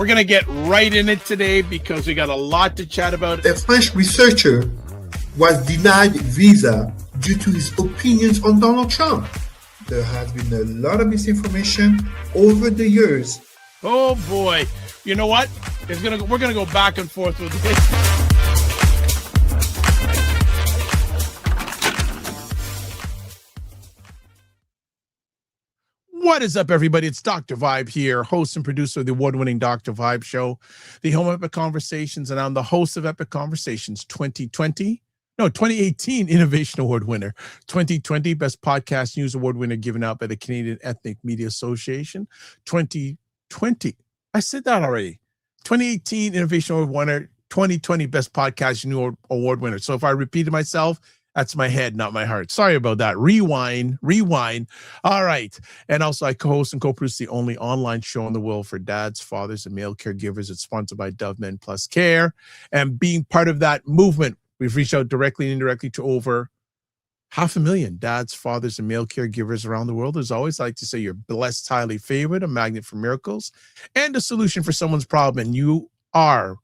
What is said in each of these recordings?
we're going to get right in it today because we got a lot to chat about. A French researcher was denied visa due to his opinions on Donald Trump. There has been a lot of misinformation over the years. Oh boy. You know what? We're going to go back and forth with this. What is up, everybody? It's Dr. Vibe here, host and producer of the award-winning Dr. Vibe Show, the home of Epic Conversations, and I'm the host of Epic Conversations 2018 Innovation Award winner, 2020 Best Podcast News Award winner given out by the Canadian Ethnic Media Association, 2020. I said that already. 2018 Innovation Award winner, 2020 Best Podcast News Award winner. So if I repeated myself, that's my head, not my heart. Sorry about that. Rewind. All right. And also I co-host and co-produce the only online show in the world for dads, fathers, and male caregivers. It's sponsored by Dove Men Plus Care. And being part of that movement, we've reached out directly and indirectly to over 500,000 dads, fathers, and male caregivers around the world. As always, I like to say you're blessed, highly favored, a magnet for miracles, and a solution for someone's problem. And you are,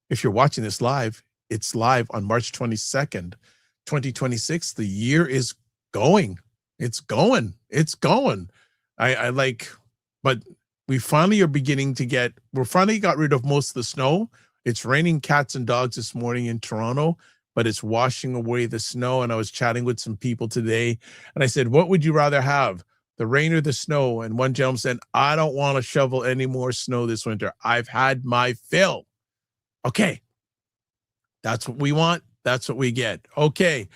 if you're watching this live, it's live on March 22nd. 2026. The year is going. It's going. But we finally are beginning to we're finally got rid of most of the snow. It's raining cats and dogs this morning in Toronto, but it's washing away the snow. And I was chatting with some people today and I said, what would you rather have, the rain or the snow? And one gentleman said, I don't want to shovel any more snow this winter. I've had my fill. Okay. That's what we want. That's what we get. Okay.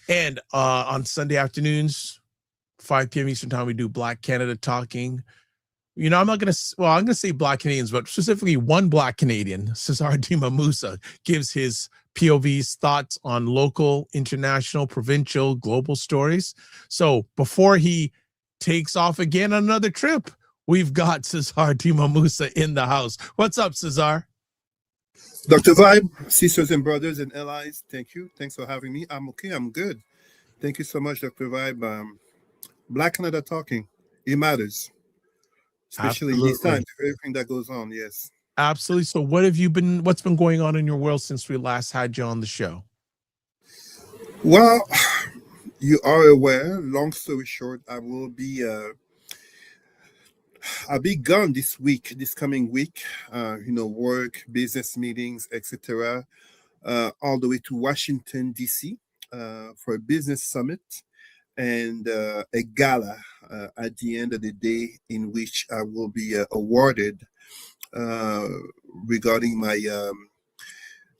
And on Sunday afternoons, 5 p.m. Eastern time, we do Black Canada Talking. You know, I'm going to say Black Canadians, but specifically one Black Canadian, Cesar Ndema-Moussa, gives his POVs, thoughts on local, international, provincial, global stories. So before he takes off again on another trip, we've got Cesar Ndema-Moussa in the house. What's up, Cesar? Dr. Vibe, sisters and brothers and allies, thank you. Thanks for having me. I'm okay. I'm good. Thank you so much, Dr. Vibe. Black Canada Talking, it matters, especially in these times, everything that goes on. Yes, absolutely. So, what's been going on in your world since we last had you on the show? Well, you are aware. Long story short, I'll be gone this coming week, work, business meetings, etc., all the way to Washington, D.C. For a business summit and a gala at the end of the day in which I will be awarded regarding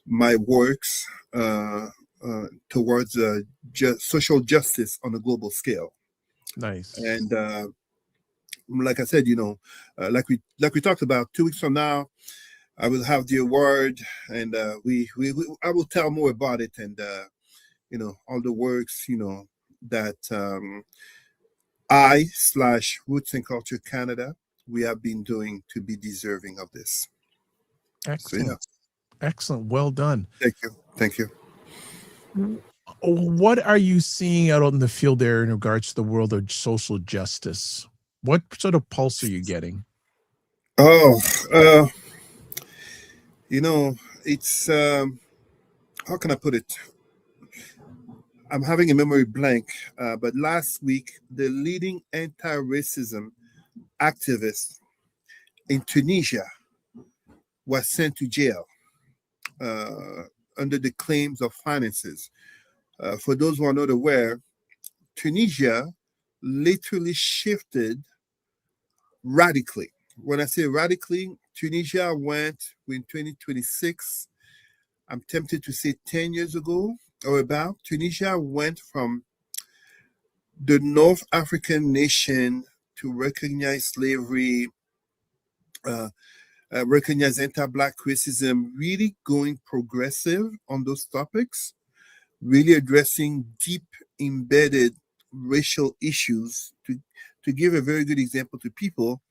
my works towards social justice on a global scale. Nice. And like I said, like we talked about 2 weeks from now, I will have the award, and I will tell more about it, and all the works that I/Roots and Culture Canada we have been doing to be deserving of this. Excellent. So, Excellent. Well done. Thank you. What are you seeing out in the field there in regards to the world of social justice? What sort of pulse are you getting? It's how can I put it? I'm having a memory blank, but last week, the leading anti-racism activist in Tunisia was sent to jail under the claims of finances. For those who are not aware, Tunisia literally shifted radically. When I say radically, Tunisia went in 2026, I'm tempted to say 10 years ago or about, Tunisia went from the North African nation to recognize slavery, recognize anti-Black racism, really going progressive on those topics, really addressing deep embedded racial issues. To give a very good example to people,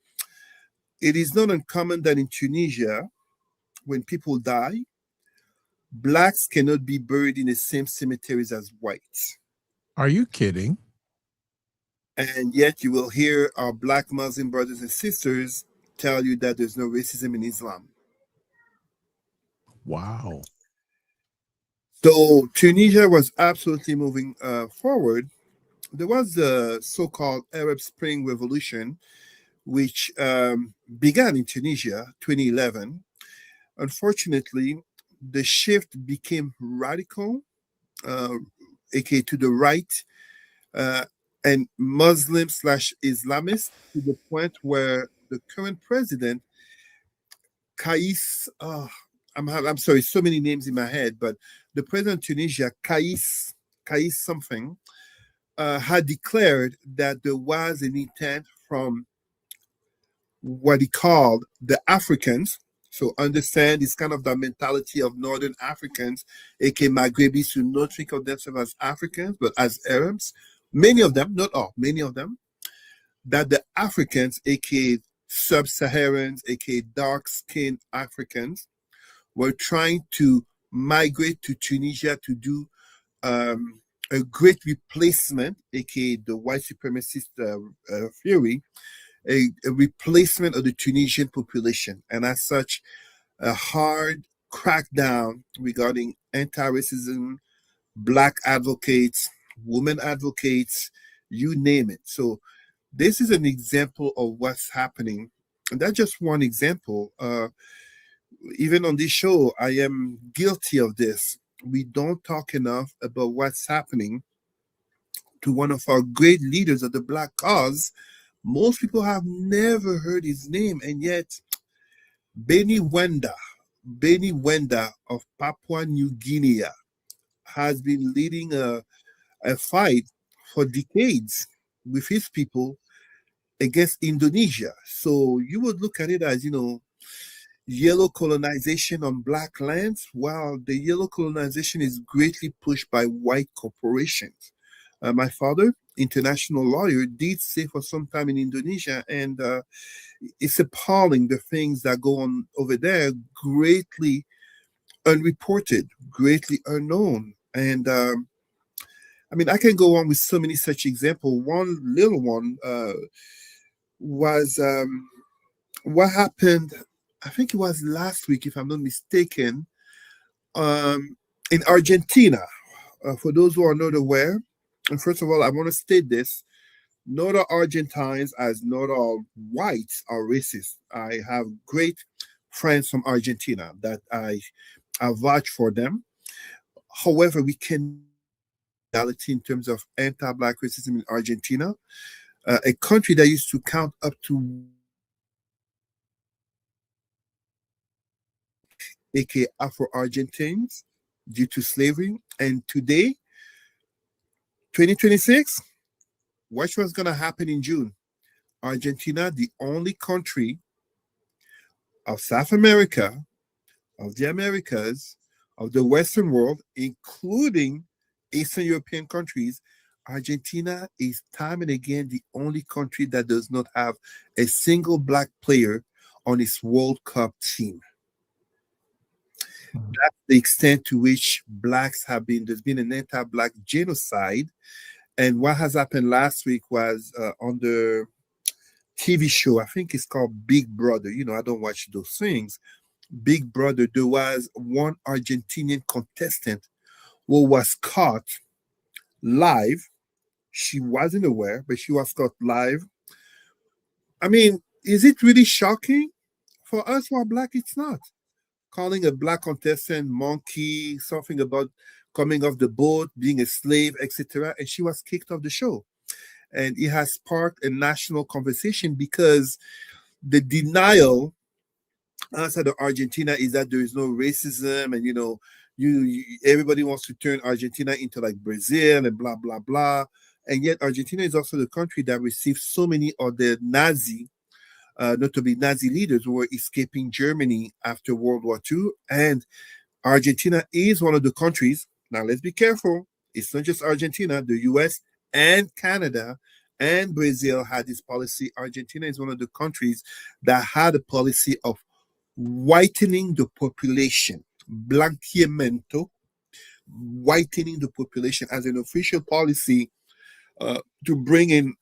it is not uncommon that in Tunisia, when people die, Blacks cannot be buried in the same cemeteries as whites. Are you kidding? And yet you will hear our Black Muslim brothers and sisters tell you that there's no racism in Islam. Wow. So Tunisia was absolutely moving forward. There was the so-called Arab Spring Revolution, which began in Tunisia 2011. Unfortunately, the shift became radical, aka to the right, and Muslim slash Islamist, to the point where the current president, Kais, I'm sorry, so many names in my head, but the president of Tunisia, Kais something, had declared that there was an intent from what he called the Africans. So understand it's kind of the mentality of Northern Africans, aka Maghrebis, who not think of themselves as Africans, but as Arabs. Many of them, not all, many of them, that the Africans, aka Sub-Saharans, aka dark-skinned Africans, were trying to migrate to Tunisia to do a great replacement, aka the white supremacist theory, a replacement of the Tunisian population, and as such, a hard crackdown regarding anti-racism, Black advocates, women advocates, you name it. So this is an example of what's happening. And that's just one example. Even on this show, I am guilty of this. We don't talk enough about what's happening to one of our great leaders of the Black cause. Most people have never heard his name, and yet Beni Wenda of Papua New Guinea has been leading a fight for decades with his people against Indonesia. So you would look at it as, yellow colonization on Black lands. Well, the yellow colonization is greatly pushed by white corporations. My father, international lawyer, did stay for some time in Indonesia, and it's appalling the things that go on over there, greatly unreported, greatly unknown. And I can go on with so many such examples. One little one was what happened, I think it was last week, if I'm not mistaken, in Argentina. For those who are not aware, and first of all, I want to state this: not all Argentines, as not all whites, are racist. I have great friends from Argentina that I vouch for them. However, we can in terms of anti-Black racism in Argentina, a country that used to count up to aka Afro-Argentines due to slavery. And today, 2026, watch what's going to happen in June. Argentina, the only country of South America, of the Americas, of the Western world, including Eastern European countries, Argentina is time and again the only country that does not have a single Black player on its World Cup team. That's the extent to which Blacks have been, there's been an anti-Black genocide. And what has happened last week was on the TV show, I think it's called Big Brother. I don't watch those things. Big Brother, there was one Argentinian contestant who was caught live. She wasn't aware, but she was caught live. Is it really shocking? For us who are Black, it's not. Calling a Black contestant monkey, something about coming off the boat, being a slave, etc. And she was kicked off the show. And it has sparked a national conversation because the denial outside of Argentina is that there is no racism, and everybody wants to turn Argentina into like Brazil and blah blah blah. And yet Argentina is also the country that received so many of the notably Nazi leaders who were escaping Germany after World War II. And Argentina is one of the countries, now let's be careful, it's not just Argentina, the US and Canada and Brazil had this policy. Argentina is one of the countries that had a policy of whitening the population, blanqueamiento, whitening the population as an official policy to bring in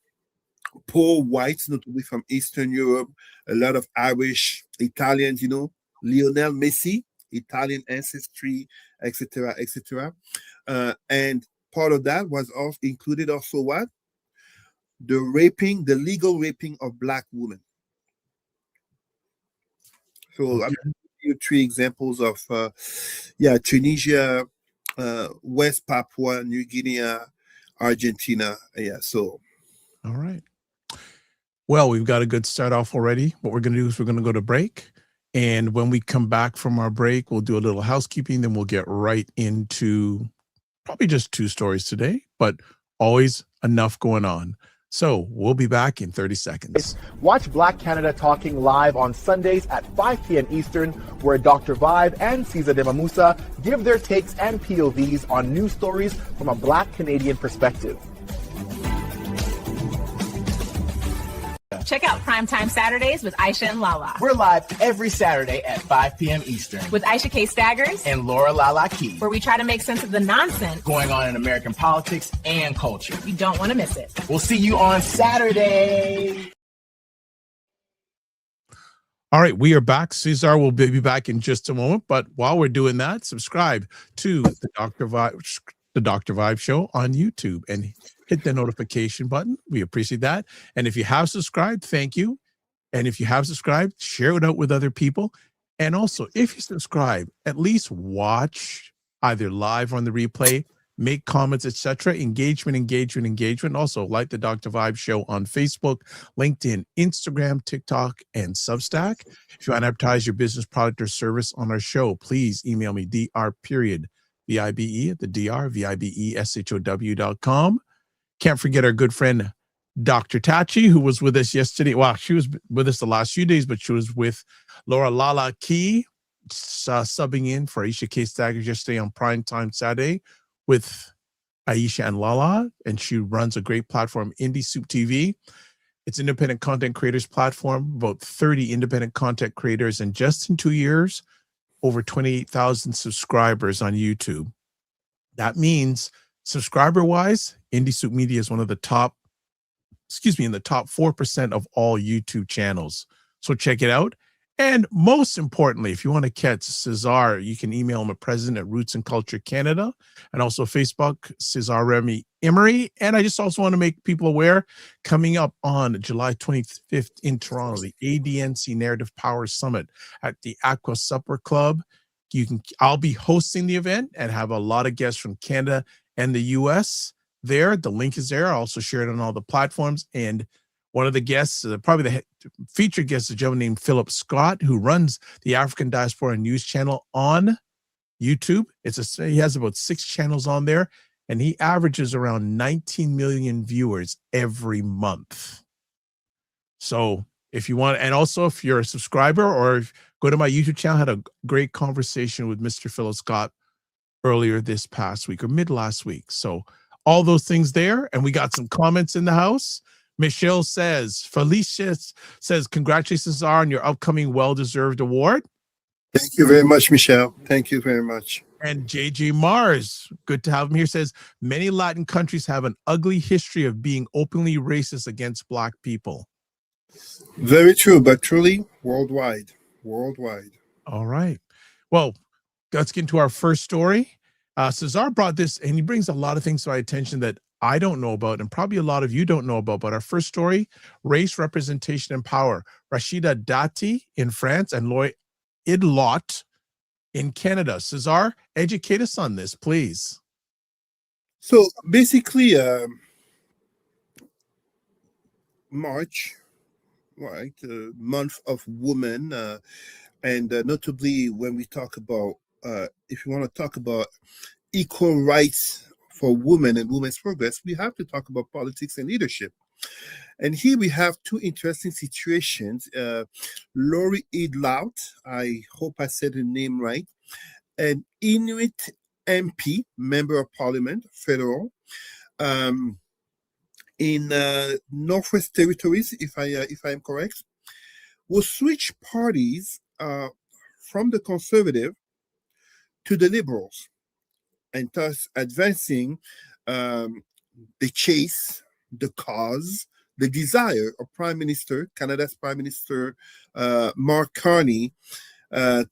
poor whites, notably from Eastern Europe, a lot of Irish, Italians, Lionel Messi, Italian ancestry, etc., etc. And part of that was also included also what? The legal raping of Black women. So I'm going to give you 3 examples of, Tunisia, West Papua New Guinea, Argentina. Yeah, so. All right. Well, we've got a good start off already. What we're going to do is we're going to go to break. And when we come back from our break, we'll do a little housekeeping. Then we'll get right into probably just 2 stories today, but always enough going on. So we'll be back in 30 seconds. Watch Black Canada Talking live on Sundays at 5 p.m. Eastern, where Dr. Vibe and Cesar Ndema-Moussa give their takes and POVs on news stories from a Black Canadian perspective. Check out Primetime Saturdays with Aisha and Lala. We're live every Saturday at 5 p.m. Eastern With Aisha K. Staggers and Laura Lala Key, where we try to make sense of the nonsense going on in American politics and culture. You don't want to miss it. We'll see you on Saturday. All right, we are back. Cesar will be back in just a moment. But while we're doing that, subscribe to the Dr. Vibe Show on YouTube and hit the notification button. We appreciate that. And if you have subscribed, thank you. And if you have subscribed, share it out with other people. And also, if you subscribe, at least watch either live or on the replay, make comments, etc. Engagement. Also, like the Dr. Vibe Show on Facebook, LinkedIn, Instagram, TikTok, and Substack. If you want to advertise your business, product, or service on our show, please email me, dr.vibe at the drvibeshow.com. Can't forget our good friend, Dr. Tachi, who was with us yesterday. Well, she was with us the last few days, but she was with Laura Lala Key, subbing in for Aisha K. Staggers yesterday on Primetime Saturday with Aisha and Lala, and she runs a great platform, Indie Soup TV. It's an independent content creators platform, about 30 independent content creators, and just in 2 years, over 28,000 subscribers on YouTube. That means subscriber-wise, Indie Soup Media is one of the top, in the top 4% of all YouTube channels. So check it out. And most importantly, if you want to catch Cesar, you can email him at president at Roots and Culture Canada, and also Facebook, Cesar Remy Emery. And I just also want to make people aware, coming up on July 25th in Toronto, the ADNC Narrative Power Summit at the Aqua Supper Club. I'll be hosting the event and have a lot of guests from Canada and the US there. The link is there. I'll also share it on all the platforms. And one of the guests, probably the featured guest, is a gentleman named Philip Scott, who runs the African Diaspora News channel on YouTube. He has about 6 channels on there, and he averages around 19 million viewers every month. So if you want, and also if you're a subscriber or go to my YouTube channel, I had a great conversation with Mr. Philip Scott earlier this past week or mid last week. So all those things there. And we got some comments in the house. Michelle Felicia says, congratulations, Cesar, on your upcoming well-deserved award. Thank you very much, Michelle. Thank you very much. And JJ Mars, good to have him here, says, many Latin countries have an ugly history of being openly racist against Black people. Very true, but truly worldwide. All right. Well, let's get into our first story. Cesar brought this, and he brings a lot of things to my attention that I don't know about, and probably a lot of you don't know about. But our first story, race representation and power. Rachida Dati in France and Idlout in Canada. Cesar, educate us on this, please. So basically, March, right, month of women, and notably when we talk about, if you want to talk about equal rights for women and women's progress, we have to talk about politics and leadership. And here we have 2 interesting situations. Lori Idlout, I hope I said her name right, an Inuit MP, Member of Parliament, federal, in Northwest Territories, if I am correct, will switch parties from the Conservative to the Liberals, and thus advancing the cause, the desire of Canada's Prime Minister Mark Carney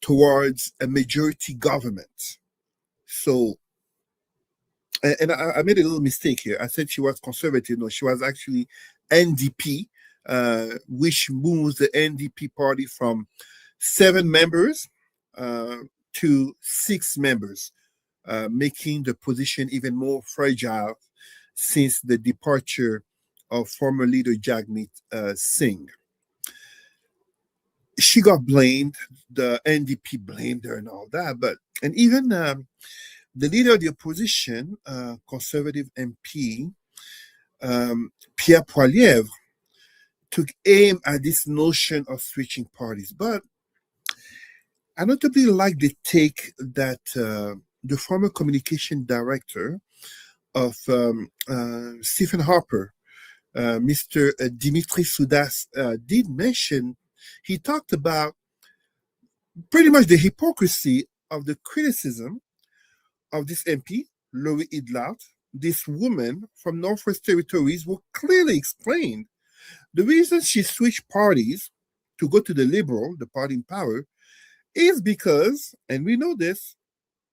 towards a majority government. So, and I made a little mistake here. I said she was conservative. No, she was actually NDP, which moves the NDP party from 7 members to 6 members, making the position even more fragile since the departure of former leader Jagmeet Singh. She got blamed, the NDP blamed her and all that, and even the leader of the opposition, conservative MP, Pierre Poilievre, took aim at this notion of switching parties. But I notably like the take that the former communication director of Stephen Harper, Mr. Dimitri Soudas, did mention. He talked about pretty much the hypocrisy of the criticism of this MP, Laurie Idlout, this woman from Northwest Territories, who clearly explained the reason she switched parties to go to the Liberal, the party in power, is because, and we know this,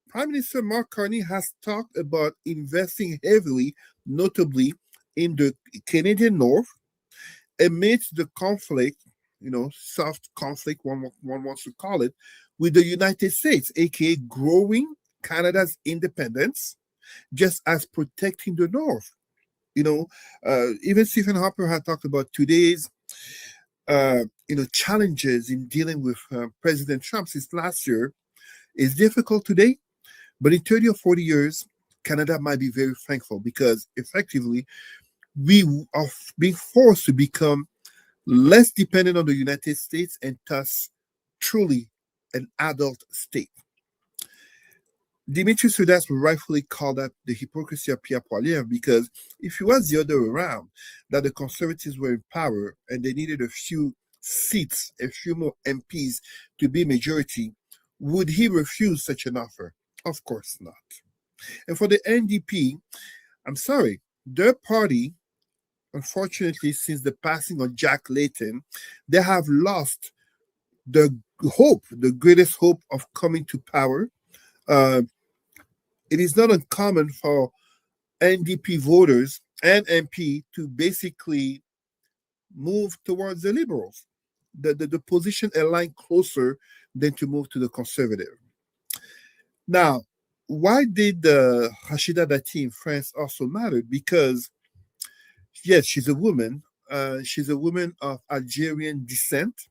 Prime Minister Mark Carney has talked about investing heavily, notably in the Canadian North, amidst the conflict, soft conflict, one wants to call it, with the United States, aka growing Canada's independence, just as protecting the North. Even Stephen Harper had talked about today's, challenges in dealing with President Trump since last year is difficult today, but in 30 or 40 years, Canada might be very thankful because effectively we are being forced to become less dependent on the United States and thus truly an adult state. Dimitri Soudas rightfully called that the hypocrisy of Pierre Poilievre because if it was the other way around, that the Conservatives were in power and they needed a few seats, a few more MPs to be majority, would he refuse such an offer? Of course not. And for the NDP, I'm sorry, their party, unfortunately, since the passing of Jack Layton, they have lost the hope, the greatest hope of coming to power. It is not uncommon for NDP voters and MP to basically move towards the Liberals. The position aligned closer than to move to the Conservative. Now, why did Rachida Dati in France also matter? Because, yes, she's a woman. She's a woman of Algerian descent.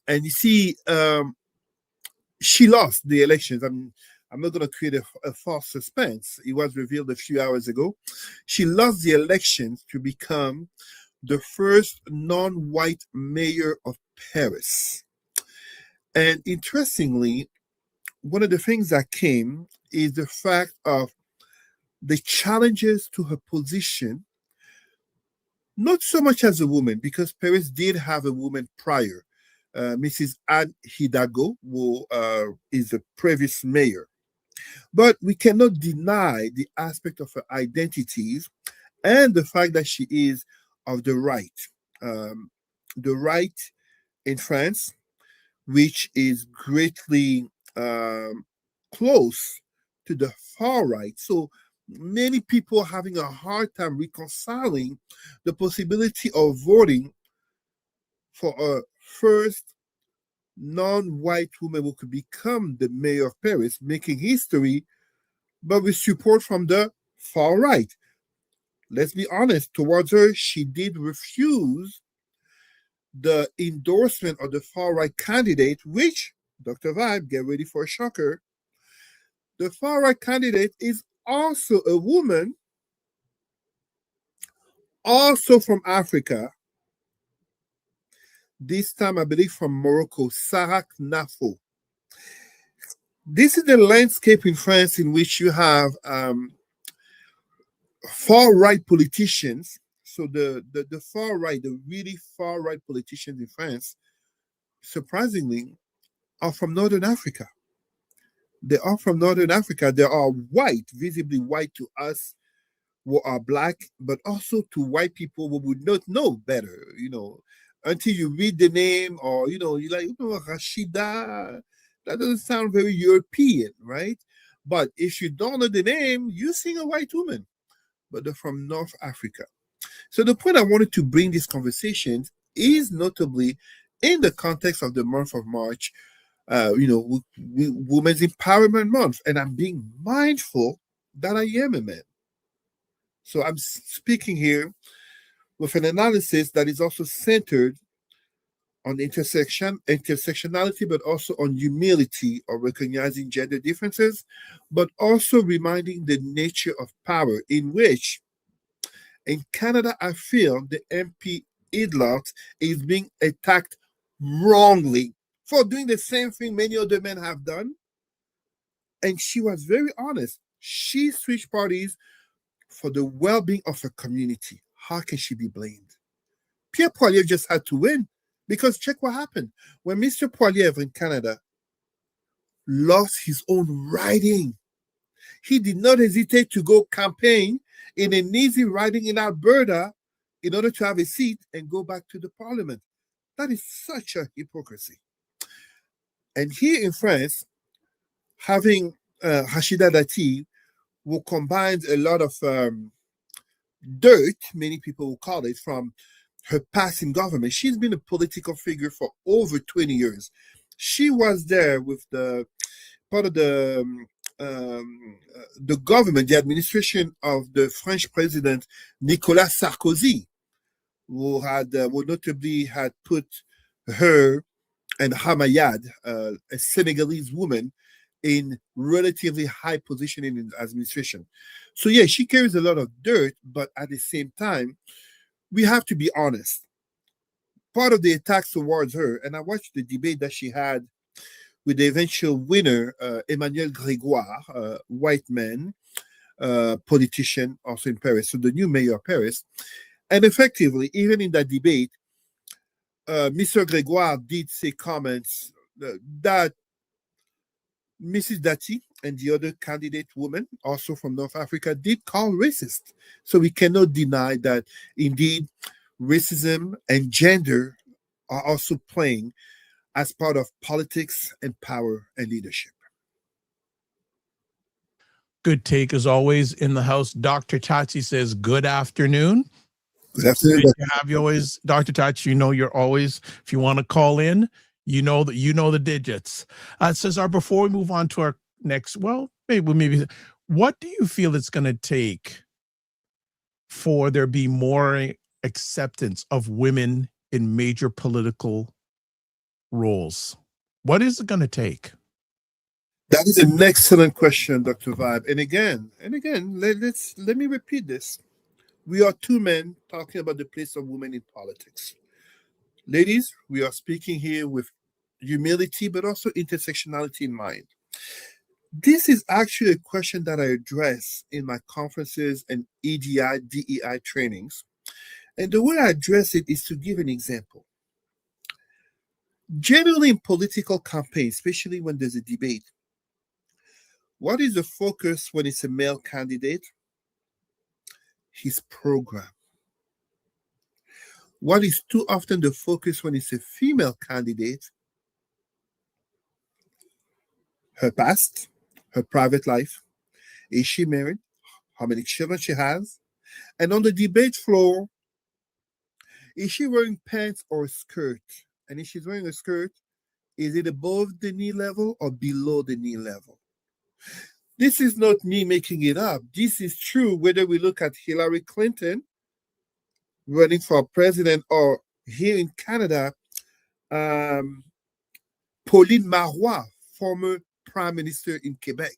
And you see, she lost the elections. I'm not going to create a false suspense. It was revealed a few hours ago. She lost the elections to become the first non-white mayor of Paris. And interestingly, one of the things that came is the fact of the challenges to her position, not so much as a woman, because Paris did have a woman prior, Mrs. Anne Hidalgo, who is the previous mayor. But we cannot deny the aspect of her identities and the fact that she is of the right. The right in France, which is greatly close to the far right. So many people having a hard time reconciling the possibility of voting for a first non-white woman who could become the mayor of Paris, making history, but with support from the far right. Let's be honest, towards her, she did refuse the endorsement of the far-right candidate, which, Dr. Vibe, get ready for a shocker, the far-right candidate is also a woman, also from Africa, this time I believe from Morocco, Sarah Knafo. This is the landscape in France in which you have far-right politicians. So the far right, the really far-right politicians in France, surprisingly, are from Northern Africa. They are from Northern Africa. They are white, visibly white to us who are black, but also to white people who would not know better, until you read the name, or, you're like, Rachida, that doesn't sound very European, right? But if you don't know the name, you're seeing a white woman, but they're from North Africa. So the point I wanted to bring this conversation is notably in the context of the month of March, Women's Empowerment Month, and I'm being mindful that I am a man. So I'm speaking here with an analysis that is also centered on intersectionality, but also on humility of recognizing gender differences, but also reminding the nature of power, in which in Canada, I feel the MP Idlout is being attacked wrongly for doing the same thing many other men have done. And she was very honest. She switched parties for the well-being of her community. How can she be blamed? Pierre Poilievre just had to win, because check what happened. When Mr. Poilievre in Canada lost his own riding, he did not hesitate to go campaign in an easy riding in Alberta in order to have a seat and go back to the parliament. That is such a hypocrisy. And here in France, having Rachida Dati, who combines a lot of dirt, many people will call it, from her past in government. She's been a political figure for over 20 years. She was there with the part of the government, the administration of the French president Nicolas Sarkozy, who notably had put her and Hamayad, a Senegalese woman, in relatively high position in his administration. So yeah, she carries a lot of dirt, but at the same time, we have to be honest. Part of the attacks towards her, and I watched the debate that she had with the eventual winner, Emmanuel Grégoire, white man, politician, also in Paris, so the new mayor of Paris. And effectively, even in that debate, Mr. Grégoire did say comments that Mrs. Dati and the other candidate woman, also from North Africa, did call racist. So we cannot deny that, indeed, racism and gender are also playing as part of politics and power and leadership. Good take as always in the house. Dr. Tachi says, good afternoon. Good afternoon. Great to have you always, Dr. Tachi. You know, you're always, if you want to call in, you know the digits. Cesar, before we move on to our next, maybe, what do you feel it's going to take for there be more acceptance of women in major political roles? What is it going to take? That is an excellent question, Dr. Vibe. And again, let me repeat this. We are two men talking about the place of women in politics. Ladies, we are speaking here with humility, but also intersectionality in mind. This is actually a question that I address in my conferences and EDI, DEI trainings. And the way I address it is to give an example. Generally in political campaigns, especially when there's a debate, what is the focus when it's a male candidate? His program. What is too often the focus when it's a female candidate? Her past, her private life. Is she married? How many children she has? And on the debate floor, is she wearing pants or a skirt? And if she's wearing a skirt, is it above the knee level or below the knee level? This is not me making it up. This is true whether we look at Hillary Clinton running for president, or here in Canada, Pauline Marois, former prime minister in Quebec.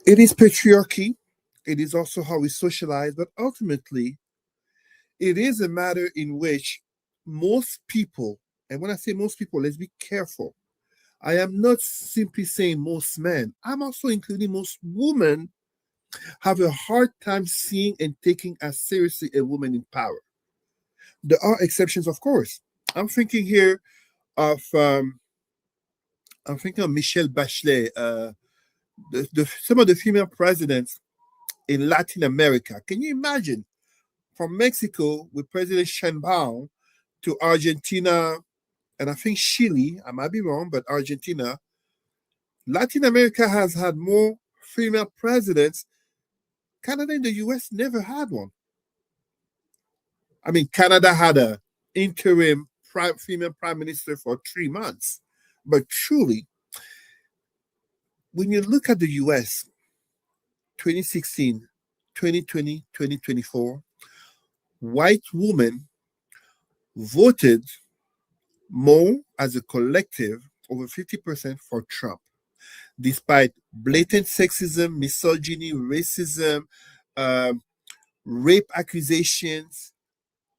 It is patriarchy. It is also how we socialize, but ultimately, it is a matter in which most people, and when I say most people, let's be careful. I am not simply saying most men. I'm also including most women have a hard time seeing and taking as seriously a woman in power. There are exceptions, of course. I'm thinking here of Michelle Bachelet, some of the female presidents in Latin America. Can you imagine? From Mexico with President Sheinbaum to Argentina, and I think Chile, I might be wrong, but Argentina, Latin America has had more female presidents. Canada and the US never had one. I mean, Canada had an interim female prime minister for 3 months. But truly, when you look at the US, 2016, 2020, 2024, white women voted more as a collective, over 50% for Trump, despite blatant sexism, misogyny, racism, rape accusations,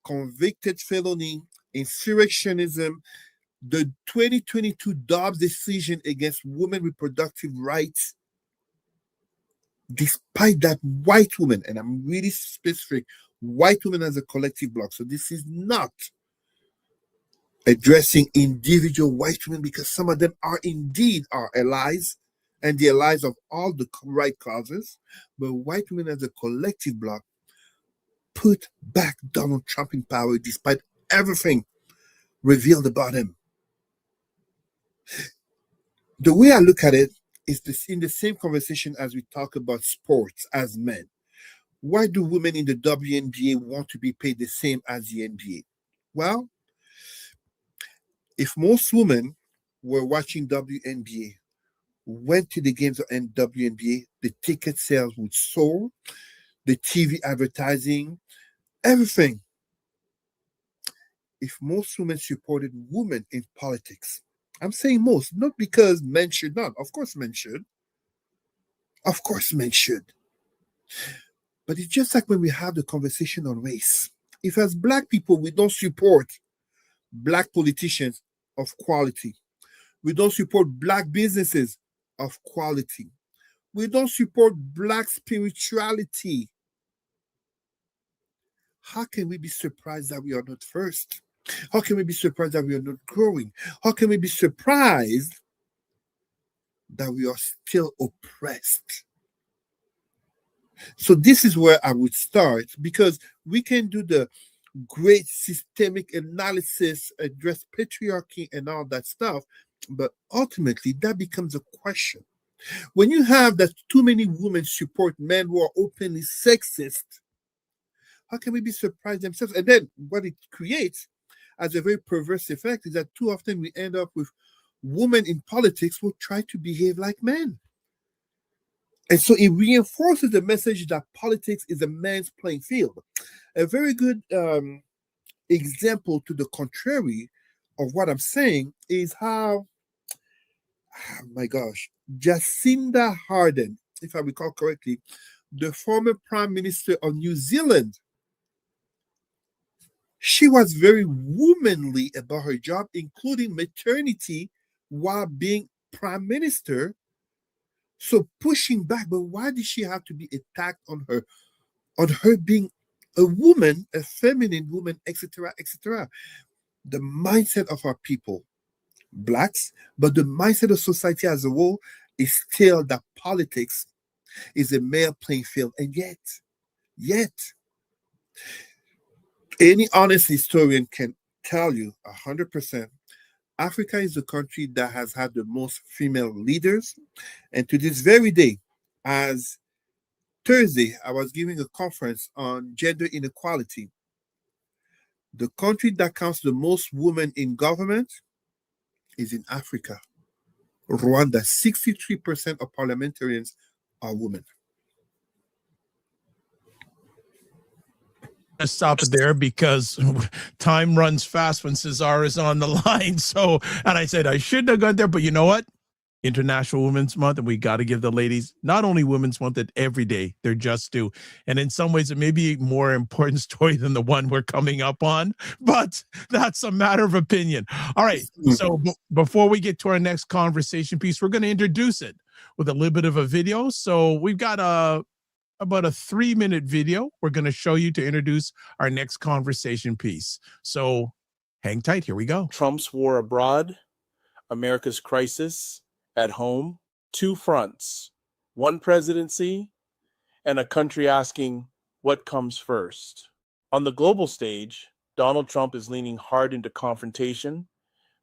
convicted felony, insurrectionism, the 2022 Dobbs decision against women reproductive rights. Despite that, white women, and I'm really specific, white women as a collective bloc. So this is not addressing individual white women, because some of them are indeed our allies and the allies of all the right causes. But white women as a collective bloc put back Donald Trump in power despite everything revealed about him. The way I look at it is this, in the same conversation as we talk about sports as men. Why do women in the WNBA want to be paid the same as the NBA? Well, if most women were watching WNBA, went to the games of WNBA, the ticket sales would soar, the TV advertising, everything. If most women supported women in politics, I'm saying most, not because men should not. Of course men should. Of course men should. But it's just like when we have the conversation on race. If as Black people, we don't support Black politicians of quality, we don't support Black businesses of quality, we don't support Black spirituality, how can we be surprised that we are not first? How can we be surprised that we are not growing? How can we be surprised that we are still oppressed? So this is where I would start, because we can do the great systemic analysis, address patriarchy and all that stuff, but ultimately that becomes a question. When you have that too many women support men who are openly sexist, how can we be surprised themselves? And then what it creates as a very perverse effect is that too often we end up with women in politics who try to behave like men. And so it reinforces the message that politics is a man's playing field. A very good example to the contrary of what I'm saying is how, oh my gosh, Jacinda Ardern, if I recall correctly, the former Prime Minister of New Zealand, she was very womanly about her job, including maternity while being Prime Minister. So pushing back, but why did she have to be attacked on her being a woman, a feminine woman, etc., etc.? The mindset of our people, Blacks, but the mindset of society as a whole is still that politics is a male playing field. And yet, any honest historian can tell you 100%, Africa is the country that has had the most female leaders. And to this very day, as Thursday, I was giving a conference on gender inequality. The country that counts the most women in government is in Africa. Rwanda, 63% of parliamentarians are women. Stop it there because time runs fast when Cesar is on the line. So, and I said I shouldn't have gone there, but you know what? International Women's Month, and we got to give the ladies not only Women's Month, that every day they're just due. And in some ways, it may be a more important story than the one we're coming up on, but that's a matter of opinion. All right. So before we get to our next conversation piece, we're going to introduce it with a little bit of a video. So we've got about a 3-minute video we're going to show you to introduce our next conversation piece. So hang tight. Here we go. Trump's war abroad, America's crisis at home, two fronts, one presidency and a country asking what comes first. On the global stage, Donald Trump is leaning hard into confrontation,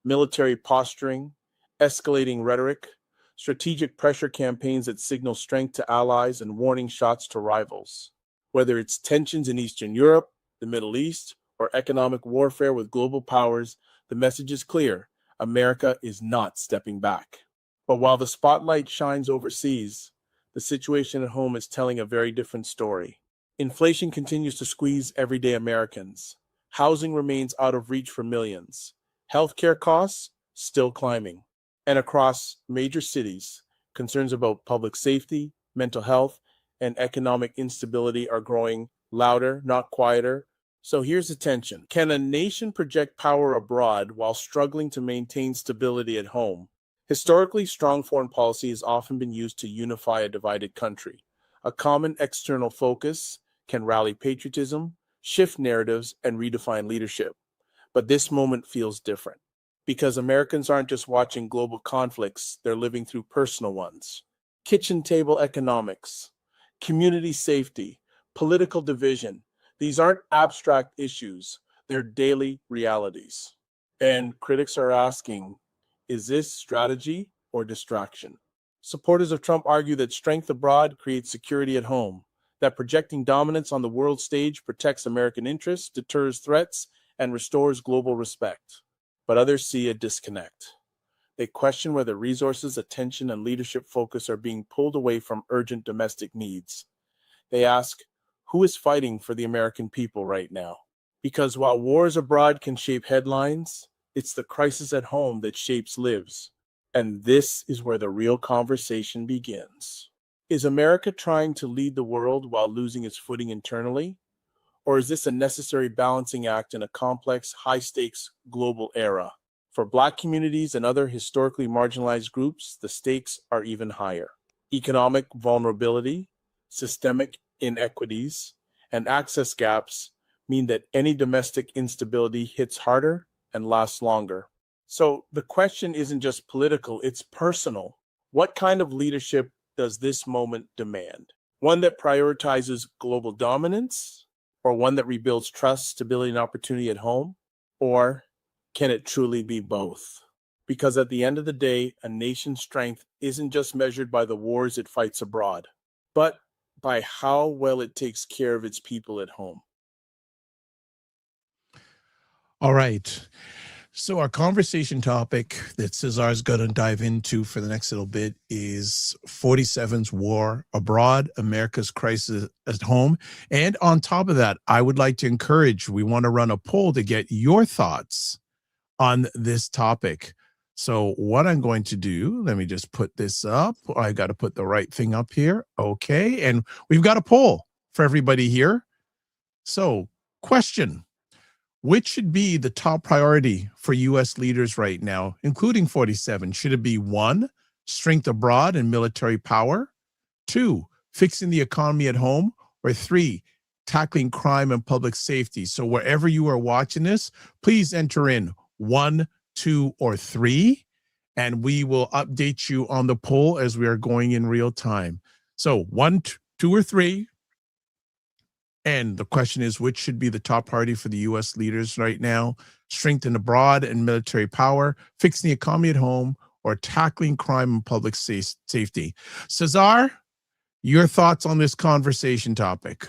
military posturing, escalating rhetoric, strategic pressure campaigns that signal strength to allies, and warning shots to rivals. Whether it's tensions in Eastern Europe, the Middle East, or economic warfare with global powers, the message is clear: America is not stepping back. But while the spotlight shines overseas, the situation at home is telling a very different story. Inflation continues to squeeze everyday Americans. Housing remains out of reach for millions. Healthcare costs still climbing. And across major cities, concerns about public safety, mental health, and economic instability are growing louder, not quieter. So here's the tension. Can a nation project power abroad while struggling to maintain stability at home? Historically, strong foreign policy has often been used to unify a divided country. A common external focus can rally patriotism, shift narratives, and redefine leadership. But this moment feels different, because Americans aren't just watching global conflicts, they're living through personal ones. Kitchen table economics, community safety, political division. These aren't abstract issues, they're daily realities. And critics are asking, is this strategy or distraction? Supporters of Trump argue that strength abroad creates security at home, that projecting dominance on the world stage protects American interests, deters threats, and restores global respect. But others see a disconnect. They question whether resources, attention, and leadership focus are being pulled away from urgent domestic needs. They ask, who is fighting for the American people right now? Because while wars abroad can shape headlines, it's the crisis at home that shapes lives. And this is where the real conversation begins. Is America trying to lead the world while losing its footing internally? Or is this a necessary balancing act in a complex, high-stakes global era? For Black communities and other historically marginalized groups, the stakes are even higher. Economic vulnerability, systemic inequities, and access gaps mean that any domestic instability hits harder and lasts longer. So the question isn't just political, it's personal. What kind of leadership does this moment demand? One that prioritizes global dominance, or one that rebuilds trust, stability, and opportunity at home? Or can it truly be both? Because at the end of the day, a nation's strength isn't just measured by the wars it fights abroad, but by how well it takes care of its people at home. All right. So our conversation topic that Cesar is going to dive into for the next little bit is 47's war abroad, America's crisis at home. And on top of that, I would like to encourage, we want to run a poll to get your thoughts on this topic. So what I'm going to do, let me just put this up. I got to put the right thing up here. Okay. And we've got a poll for everybody here. So question. Which should be the top priority for U.S. leaders right now, including 47? Should it be 1, strength abroad and military power? 2, fixing the economy at home? Or 3, tackling crime and public safety? So wherever you are watching this, please enter in 1, 2, or 3, and we will update you on the poll as we are going in real time. So 1, 2, or 3. And the question is, which should be the top priority for the U.S. leaders right now? Strengthen abroad and military power, fixing the economy at home, or tackling crime and public safety? Cesar, your thoughts on this conversation topic?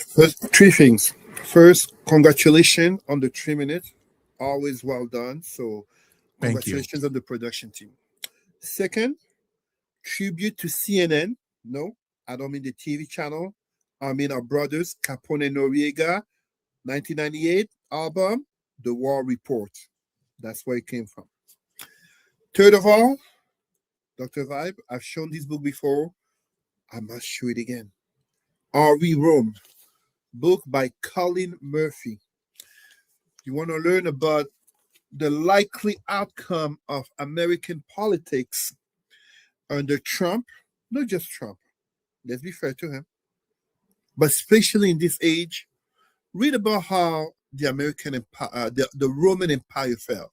First, 3 things. First, congratulations on the 3 minutes. Always well done. So congratulations on the production team. Second, tribute to CNN. No, I don't mean the TV channel. I mean our brothers, Capone and Noriega, 1998 album, The War Report. That's where it came from. Third of all, Dr. Vibe, I've shown this book before. I must show it again. Are We Rome? Book by Colin Murphy. You want to learn about the likely outcome of American politics under Trump, not just Trump, let's be fair to him, but especially in this age, read about how the American Empire, the Roman Empire fell.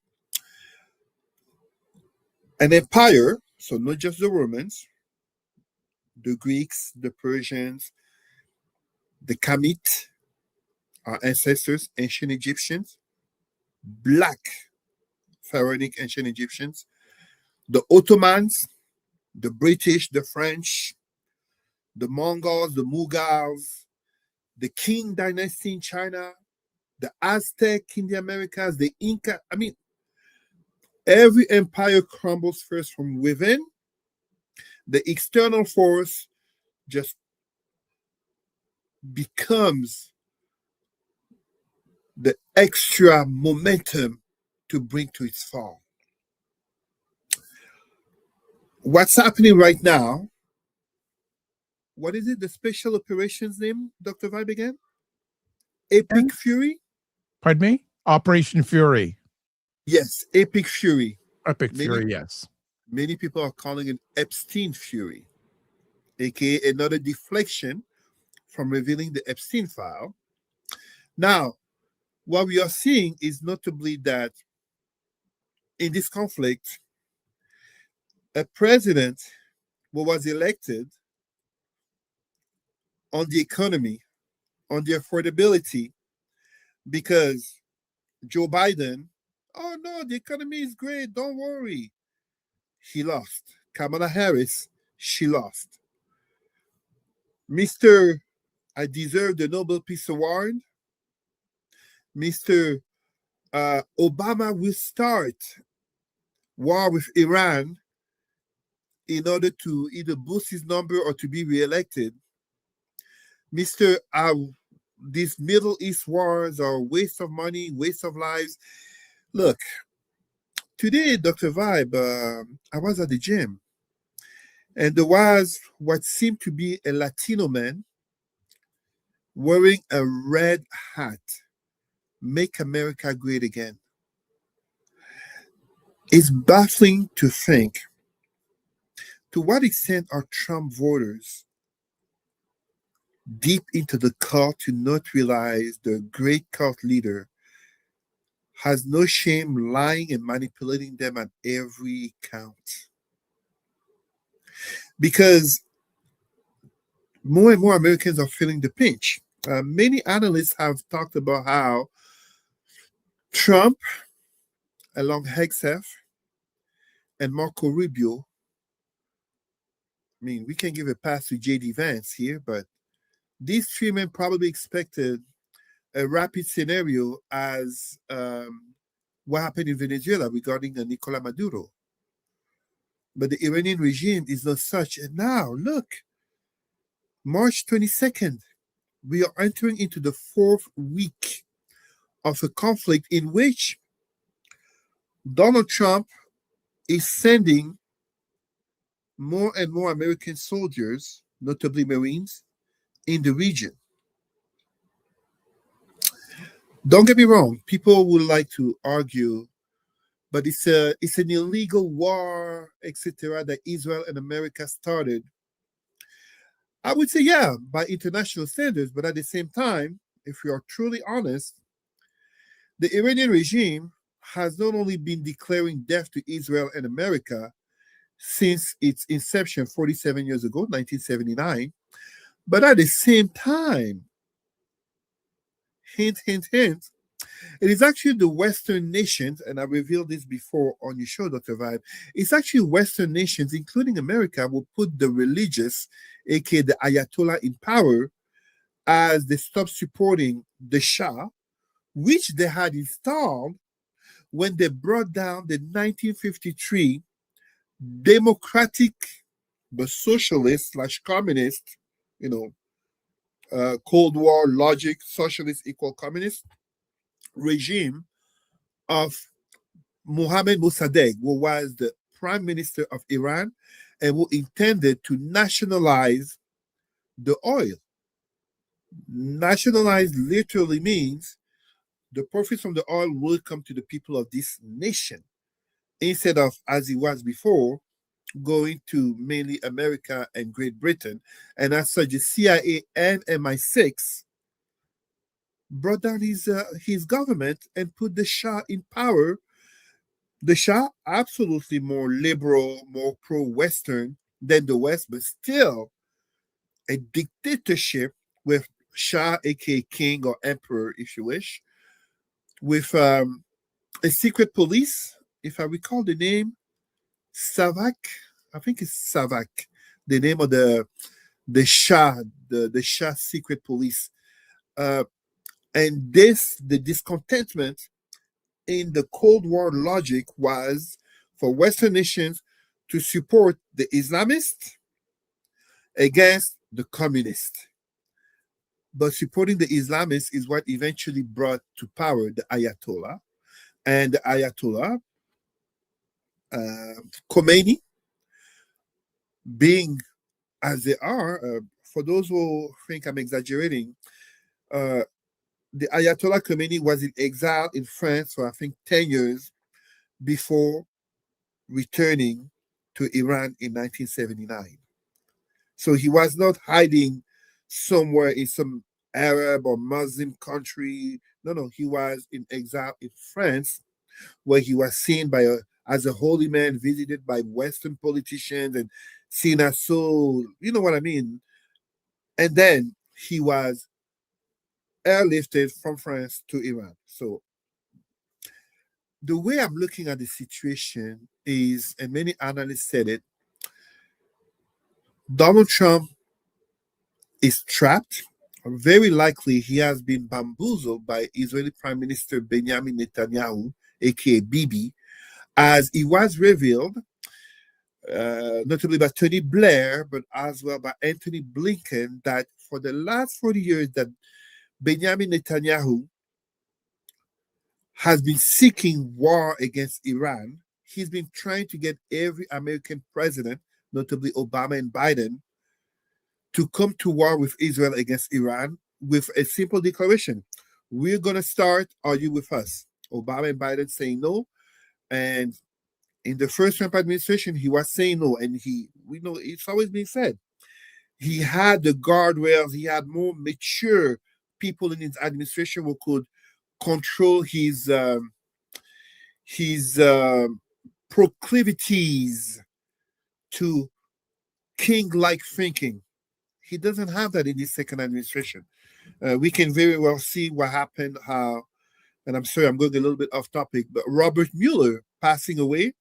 An empire, so not just the Romans, the Greeks, the Persians, the Kamit, our ancestors, ancient Egyptians, black pharaonic ancient Egyptians, the Ottomans, the British, the French, the Mongols, the Mughals, the Qing dynasty in China, the Aztec in the Americas, the Inca. I mean, every empire crumbles first from within. The external force just becomes the extra momentum to bring to its fall. What's happening right now? What is it? The special operations name, Dr. Vibe again? Epic Fury? Pardon me? Operation Fury. Yes, Epic Fury. Epic Fury, yes. Many people are calling it Epstein Fury, aka another deflection from revealing the Epstein file. Now, what we are seeing is notably that in this conflict, a president who was elected on the economy, on the affordability, because Joe Biden, oh no, the economy is great, don't worry. He lost. Kamala Harris, she lost. Mr. I deserve the Nobel Peace Award. Mr. Obama will start war with Iran in order to either boost his number or to be reelected. Mr. These Middle East wars are a waste of money, waste of lives. Look, today, Dr. Vibe, I was at the gym, and there was what seemed to be a Latino man wearing a red hat. Make America great again. It's baffling to think to what extent are Trump voters deep into the cult to not realize the great cult leader has no shame lying and manipulating them at every count. Because more and more Americans are feeling the pinch. Many analysts have talked about how Trump, along Hegseth and Marco Rubio, I mean, we can give a pass to J.D. Vance here, but these three men probably expected a rapid scenario as what happened in Venezuela regarding Nicolas Maduro. But the Iranian regime is not such. And now, look, March 22nd, we are entering into the 4th week of a conflict in which Donald Trump is sending more and more American soldiers, notably Marines, in the region. Don't get me wrong, people would like to argue, but it's an illegal war, etc., that Israel and America started. I would say, yeah, by international standards, but at the same time, if we are truly honest, the Iranian regime has not only been declaring death to Israel and America since its inception 47 years ago, 1979, but at the same time, hint, hint, hint, it is actually the Western nations, and I revealed this before on your show, Dr. Vibe, it's actually Western nations, including America, will put the religious, aka the Ayatollah, in power as they stop supporting the Shah, which they had installed when they brought down the 1953 democratic but socialist / communist, Cold War logic, socialist equal communist regime of Mohammad Mossadegh, who was the prime minister of Iran and who intended to nationalize the oil. Nationalize literally means the profits from the oil will come to the people of this nation instead of, as it was before, going to mainly America and Great Britain. And as such, the CIA and MI6 brought down his government and put the Shah in power. The Shah, absolutely more liberal, more pro-Western than the West, but still a dictatorship with Shah, aka king or emperor, if you wish, with a secret police, if I recall the name, Savak. I think it's Savak, the name of the Shah, the Shah secret police. And the discontentment in the Cold War logic was for Western nations to support the Islamists against the communists. But supporting the Islamists is what eventually brought to power the Ayatollah. And the Ayatollah, Khomeini, being as they are, for those who think I'm exaggerating, the Ayatollah Khomeini was in exile in France for, I think, 10 years before returning to Iran in 1979. So he was not hiding somewhere in some Arab or Muslim country. No, he was in exile in France, where he was seen as a holy man, visited by Western politicians and seen as so, you know what I mean? And then he was airlifted from France to Iran. So the way I'm looking at the situation is, and many analysts said it, Donald Trump is trapped. Very likely he has been bamboozled by Israeli Prime Minister Benjamin Netanyahu, aka Bibi, as it was revealed, notably by Tony Blair, but as well by Anthony Blinken, that for the last 40 years that Benjamin Netanyahu has been seeking war against Iran. He's been trying to get every American president, notably Obama and Biden, to come to war with Israel against Iran with a simple declaration. We're going to start, are you with us? Obama and Biden saying no. And in the first Trump administration, he was saying no. And we know it's always been said. He had the guardrails, he had more mature people in his administration who could control his proclivities to king-like thinking. He doesn't have that in his second administration. We can very well see what happened, and I'm sorry, I'm going a little bit off topic, but Robert Mueller passing away,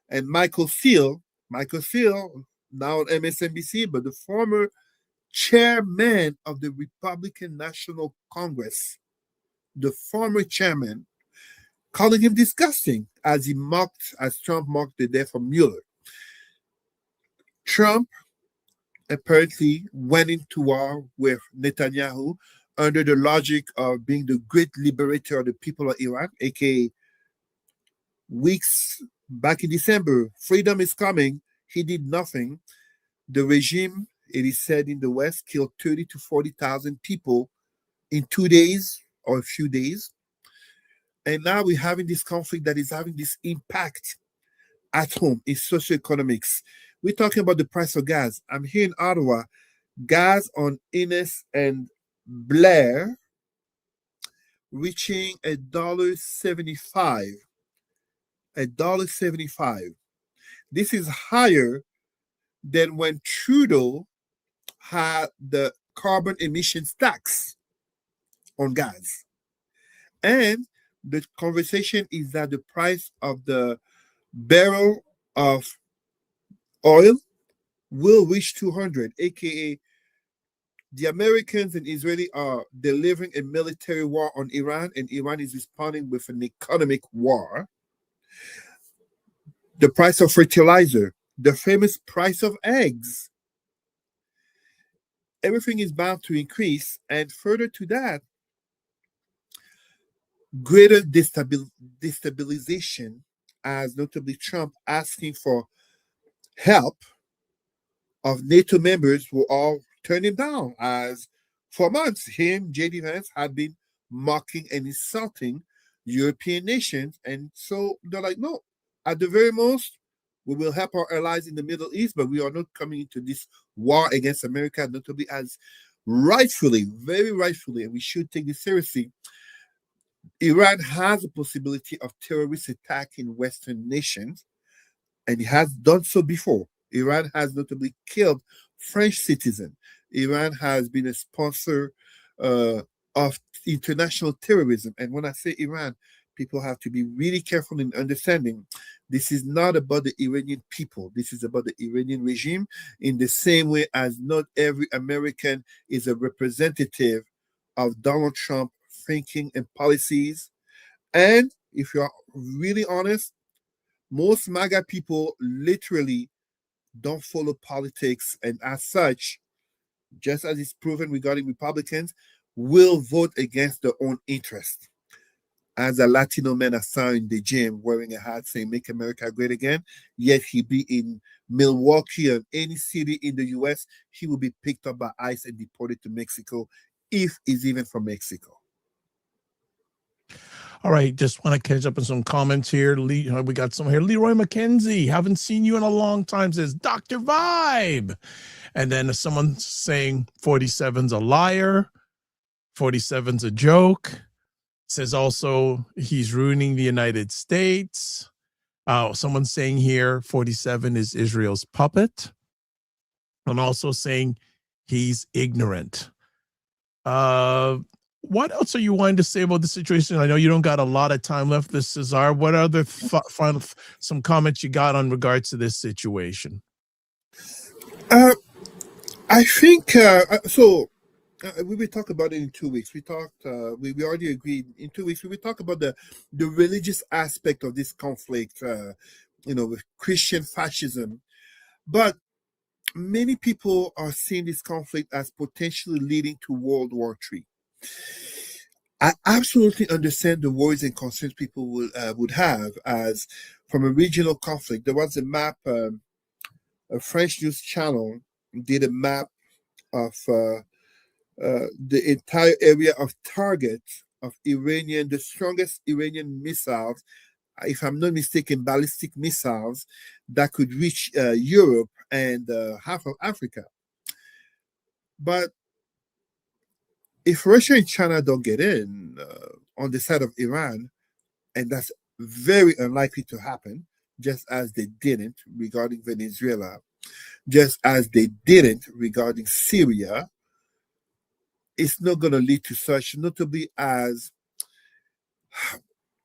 and Michael Steele, now on MSNBC, but the former chairman of the Republican National Congress, the former chairman, calling him disgusting as Trump mocked the death of Mueller. Trump apparently went into war with Netanyahu under the logic of being the great liberator of the people of Iran, aka weeks back in December, freedom is coming. He did nothing. The regime, it is said in the West, killed 30 to 40,000 people in 2 days or a few days. And now we're having this conflict that is having this impact at home in socioeconomics. We're talking about the price of gas. I'm here in Ottawa. Gas on Innes and Blair reaching $1.75. $1.75. This is higher than when Trudeau had the carbon emissions tax on gas. And the conversation is that the price of the barrel of oil will reach 200, aka the Americans and Israeli are delivering a military war on Iran, and Iran is responding with an economic war. The price of fertilizer, the famous price of eggs, everything is bound to increase. And further to that, greater destabilization, as notably Trump asking for help of NATO members who all turned him down, as for months J.D. Vance had been mocking and insulting European nations. And so they're like, no, at the very most, we will help our allies in the Middle East, but we are not coming into this war against America, notably as rightfully, very rightfully, and we should take this seriously, Iran has a possibility of terrorist attack in Western nations, and it has done so before. Iran has notably killed French citizens, Iran has been a sponsor of international terrorism. And when I say Iran, people have to be really careful in understanding this is not about the Iranian people. This is about the Iranian regime, in the same way as not every American is a representative of Donald Trump thinking and policies. And if you're really honest, most MAGA people literally don't follow politics, and as such, just as is proven regarding Republicans, will vote against their own interest. As a Latino man I saw in the gym wearing a hat saying "Make America Great Again," yet he be in Milwaukee or any city in the US, he will be picked up by ICE and deported to Mexico, if he's even from Mexico. All right, just want to catch up on some comments here. We got some here. Leroy McKenzie, haven't seen you in a long time, says Dr. Vibe. And then someone saying 47's a liar, 47's a joke. Says also he's ruining the United States. Someone's saying here 47 is Israel's puppet. And also saying he's ignorant. What else are you wanting to say about the situation? I know you don't got a lot of time left, this Cesar. What other final some comments you got on regards to this situation? I think we will talk about it in 2 weeks. We talked. We already agreed in 2 weeks. We will talk about the religious aspect of this conflict. With Christian fascism, but many people are seeing this conflict as potentially leading to World War III. I absolutely understand the worries and concerns people would have, as from a regional conflict. There was a map, a French news channel did a map of the entire area of target of the strongest Iranian missiles, if I'm not mistaken, ballistic missiles that could reach Europe and half of Africa. But if Russia and China don't get in on the side of Iran, and that's very unlikely to happen, just as they didn't regarding Venezuela, just as they didn't regarding Syria, it's not going to lead to such, notably as,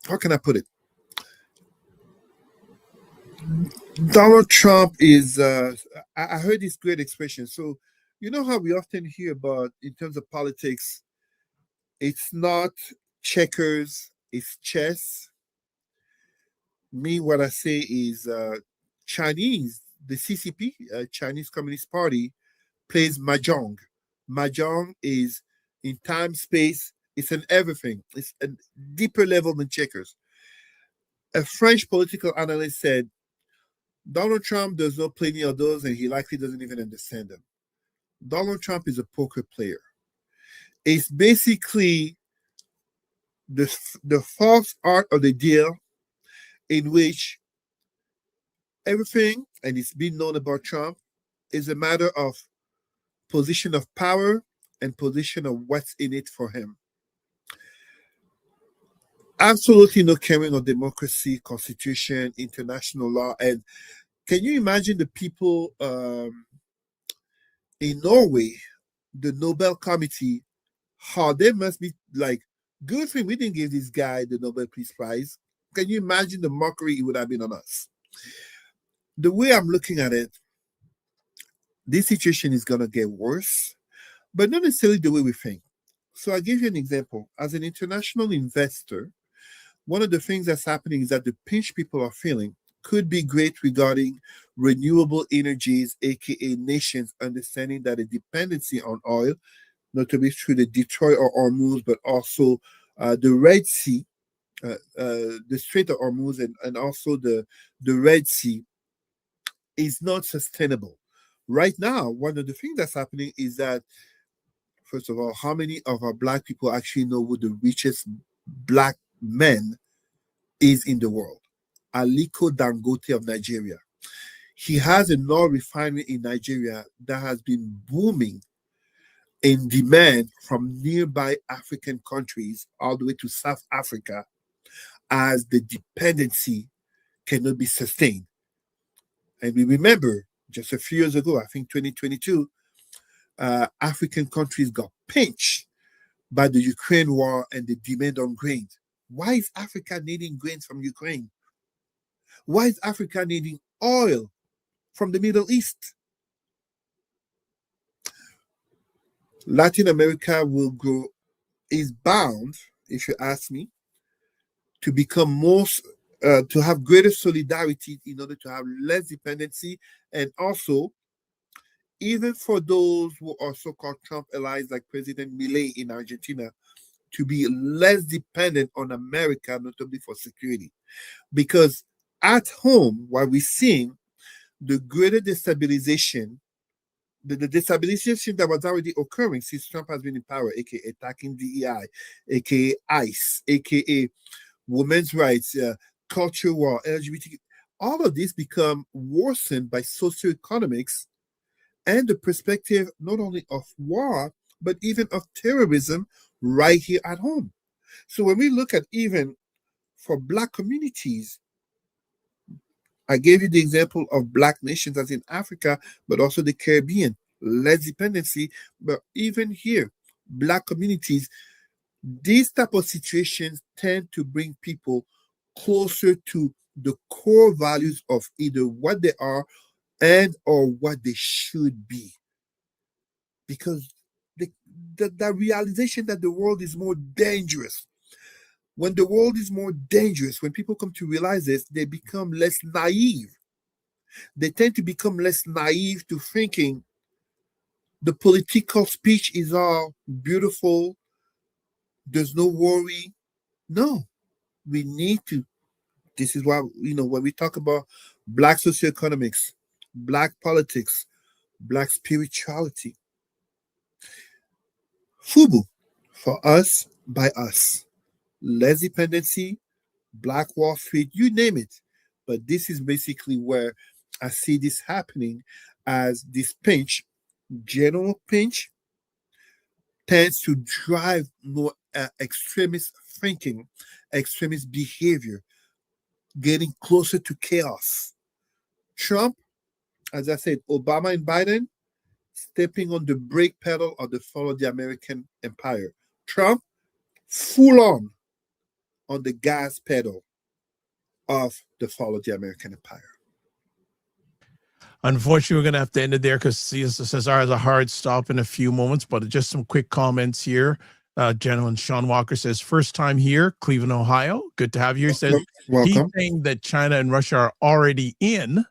how can I put it? Donald Trump is, I heard this great expression. So, you know how we often hear about, in terms of politics, it's not checkers, it's chess. Me, what I say is Chinese, the CCP, Chinese Communist Party, plays Mahjong. Mahjong is in time, space, it's an everything. It's a deeper level than checkers. A French political analyst said, Donald Trump does not play any of those, and he likely doesn't even understand them. Donald Trump is a poker player. It's basically the false art of the deal, in which everything, and it's been known about Trump, is a matter of position of power and position of what's in it for him. Absolutely no caring on democracy, constitution, international law. And can you imagine the people in Norway, the Nobel Committee, how they must be like, good thing we didn't give this guy the Nobel Peace Prize. Can you imagine the mockery it would have been on us? The way I'm looking at it, this situation is going to get worse, but not necessarily the way we think. So I'll give you an example. As an international investor, one of the things that's happening is that the pinch people are feeling could be great regarding renewable energies, aka nations understanding that a dependency on oil, not to be through the Detroit or Hormuz, but also the Red Sea, the Strait of Hormuz, and also the Red Sea, is not sustainable. Right now, one of the things that's happening is that, first of all, how many of our Black people actually know who the richest Black man is in the world? Aliko Dangote of Nigeria. He has an oil refinery in Nigeria that has been booming in demand from nearby African countries all the way to South Africa, as the dependency cannot be sustained. And we remember just a few years ago, I think 2022, African countries got pinched by the Ukraine war and the demand on grains. Why is Africa needing grains from Ukraine? Why is Africa needing oil from the Middle East? Latin America will grow, is bound, if you ask me, to become to have greater solidarity in order to have less dependency, and also, even for those who are so-called Trump allies like President Milei in Argentina, to be less dependent on America, notably for security. Because at home, while we're seeing the greater destabilization, the destabilization that was already occurring since Trump has been in power, aka attacking DEI, aka ICE, aka women's rights, culture war, LGBT, all of this become worsened by socioeconomics and the perspective not only of war, but even of terrorism right here at home. So when we look at even for Black communities, I gave you the example of Black nations as in Africa, but also the Caribbean, less dependency. But even here, Black communities, these type of situations tend to bring people closer to the core values of either what they are and or what they should be. Because the realization that the world is more dangerous. When the world is more dangerous, when people come to realize this, they become less naive. They tend to become less naive to thinking the political speech is all beautiful. There's no worry. No, we need to. This is why, when we talk about Black socioeconomics, Black politics, Black spirituality, FUBU, for us, by us. Less dependency, Black Wall Street, you name it. But this is basically where I see this happening, as this pinch, general pinch, tends to drive more extremist thinking, extremist behavior, getting closer to chaos. Trump, as I said, Obama and Biden, stepping on the brake pedal of the fall of the American empire. Trump, full on the gas pedal of the fall of the American empire. Unfortunately, we're going to have to end it there because Cesar has a hard stop in a few moments, but just some quick comments here. Gentleman Sean Walker says, first time here, Cleveland, Ohio. Good to have you. He says, Welcome. He's saying that China and Russia are already in.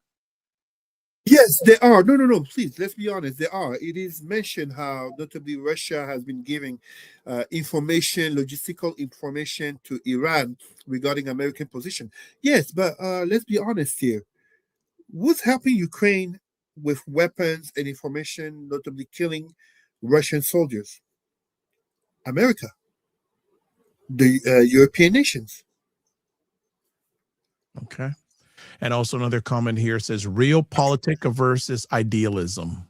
Yes, they are. No, please, let's be honest. They are. It is mentioned how notably Russia has been giving information, logistical information to Iran regarding American position. Yes, but let's be honest here. Who's helping Ukraine with weapons and information, notably killing Russian soldiers? America, the European nations. Okay. And also another comment here says, real politic versus idealism.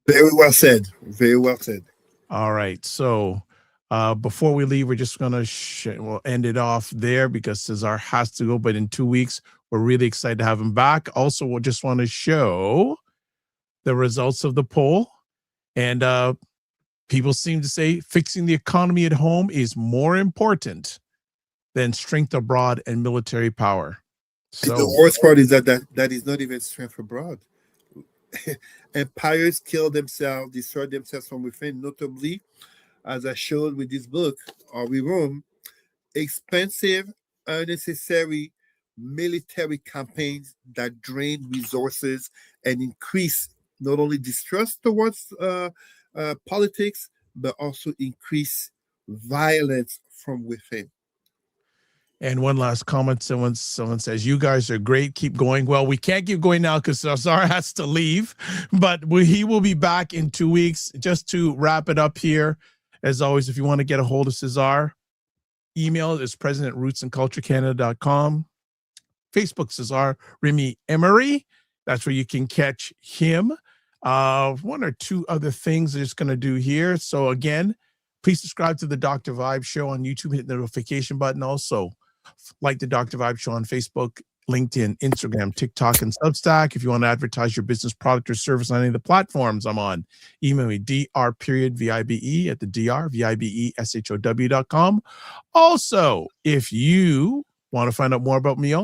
Very well said. Very well said. All right. So before we leave, we're just going to we'll end it off there because Cesar has to go. But in 2 weeks, we're really excited to have him back. Also, we'll just want to show the results of the poll. And people seem to say fixing the economy at home is more important than strength abroad and military power. So the worst part is that is not even strength abroad. Empires kill themselves, destroy themselves from within, notably, as I showed with this book, Are We Rome? Expensive, unnecessary military campaigns that drain resources and increase not only distrust towards politics, but also increase violence from within. And one last comment, someone says, you guys are great, keep going. Well, we can't keep going now because Cesar has to leave, but he will be back in 2 weeks. Just to wrap it up here, as always, if you want to get a hold of Cesar, email is president@rootsandculturecanada.com. Facebook, Cesar Remy Emery. That's where you can catch him. One or two other things I'm just going to do here. So again, please subscribe to the Dr. Vibe Show on YouTube. Hit the notification button. Also, like the Dr. Vibe Show on Facebook LinkedIn, Instagram, TikTok, and Substack. If you want to advertise your business product or service on any of the platforms I'm on, email me dr.vibe at the drvibeshow.com. Also, if you want to find out more about me,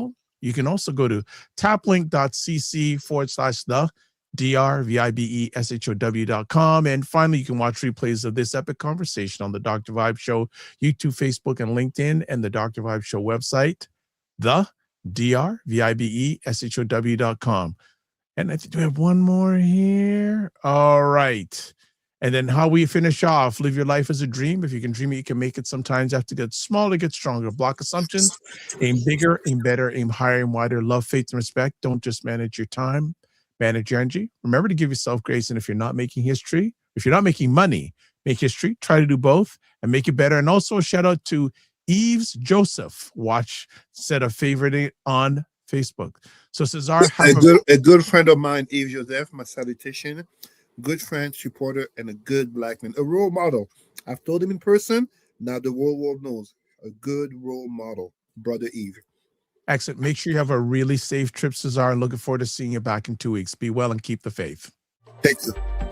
you can also go to taplink.cc/the drvibeshow.com. And finally, you can watch replays of this epic conversation on the Dr. Vibe Show, YouTube, Facebook, and LinkedIn, and the Dr. Vibe Show website, the drvibeshow.com. And I think we have one more here. All right. And then how we finish off, live your life as a dream. If you can dream it, you can make it. Sometimes you have to get smaller to get stronger. Block assumptions, aim bigger, aim better, aim higher, aim wider. Love, faith, and respect. Don't just manage your time, manage your energy. Remember to give yourself grace. And if you're not making history, if you're not making money, make history. Try to do both and make it better. And also a shout out to Eves Joseph. Said a favorite on Facebook. So Cesar, a good friend of mine, Yves Joseph, my salutation, good friend, supporter, and a good black man, a role model. I've told him in person, now the whole world knows. A good role model, Brother Yves. Excellent. Make sure you have a really safe trip, Cesar, and looking forward to seeing you back in 2 weeks. Be well and keep the faith. Thank you.